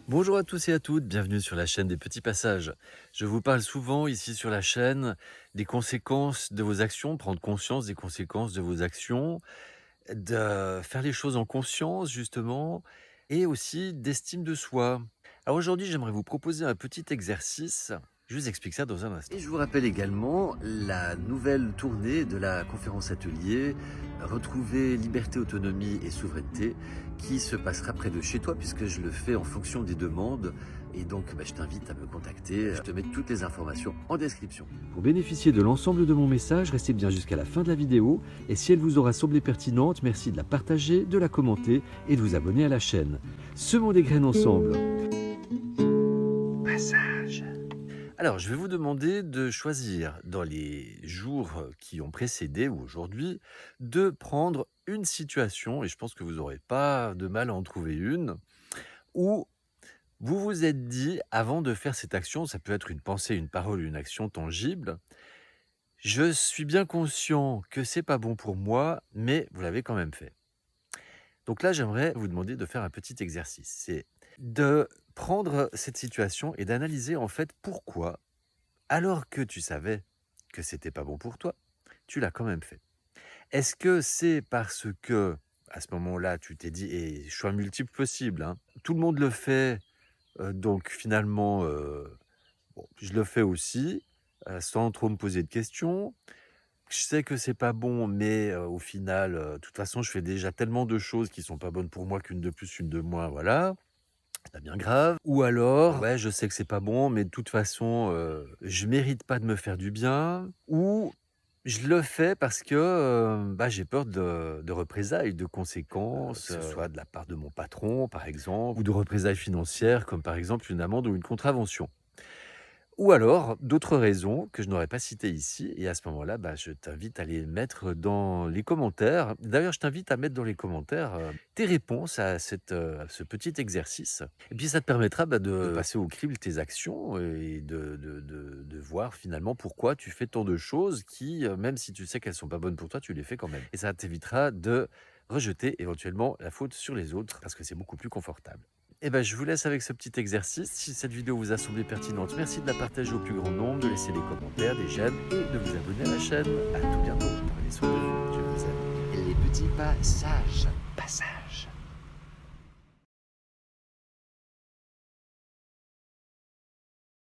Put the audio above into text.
Bonjour à tous et à toutes, bienvenue sur la chaîne des petits passages. Je vous parle souvent ici sur la chaîne des conséquences de vos actions, prendre conscience des conséquences de vos actions, de faire les choses en conscience justement, et aussi d'estime de soi. Alors aujourd'hui, j'aimerais vous proposer un petit exercice. Je vous explique ça dans un instant. Et je vous rappelle également la nouvelle tournée de la conférence atelier Retrouver liberté, autonomie et souveraineté qui se passera près de chez toi puisque je le fais en fonction des demandes. Et donc, je t'invite à me contacter. Je te mets toutes les informations en description. Pour bénéficier de l'ensemble de mon message, restez bien jusqu'à la fin de la vidéo. Et si elle vous aura semblé pertinente, merci de la partager, de la commenter et de vous abonner à la chaîne. Semons des graines ensemble. Passage. Alors, je vais vous demander de choisir dans les jours qui ont précédé ou aujourd'hui, de prendre une situation, et je pense que vous n'aurez pas de mal à en trouver une, où vous vous êtes dit, avant de faire cette action, ça peut être une pensée, une parole, une action tangible, je suis bien conscient que c'est pas bon pour moi, mais vous l'avez quand même fait. Donc là, j'aimerais vous demander de faire un petit exercice. C'est de prendre cette situation et d'analyser en fait pourquoi, alors que tu savais que c'était pas bon pour toi, tu l'as quand même fait. Est-ce que c'est parce que, à ce moment-là, tu t'es dit, et choix multiples possibles, hein, tout le monde le fait, donc finalement, bon, je le fais aussi, sans trop me poser de questions. Je sais que c'est pas bon, mais au final, de toute façon, je fais déjà tellement de choses qui sont pas bonnes pour moi qu'une de plus, une de moins, voilà. C'est pas bien grave. Ou alors, ouais, je sais que c'est pas bon, mais de toute façon, je mérite pas de me faire du bien. Ou je le fais parce que, j'ai peur de représailles, de conséquences, que ce soit de la part de mon patron, par exemple, ou de représailles financières, comme par exemple une amende ou une contravention. Ou alors, d'autres raisons que je n'aurais pas citées ici, et à ce moment-là, je t'invite à les mettre dans les commentaires. D'ailleurs, je t'invite à mettre dans les commentaires tes réponses à ce petit exercice. Et puis, ça te permettra de passer au crible tes actions et de voir finalement pourquoi tu fais tant de choses qui, même si tu sais qu'elles sont pas bonnes pour toi, tu les fais quand même. Et ça t'évitera de rejeter éventuellement la faute sur les autres parce que c'est beaucoup plus confortable. Eh ben, je vous laisse avec ce petit exercice. Si cette vidéo vous a semblé pertinente, merci de la partager au plus grand nombre, de laisser des commentaires, des j'aime et de vous abonner à la chaîne. À tout bientôt. Prenez soin de vous. Je vous aime. Les petits passages. Passages.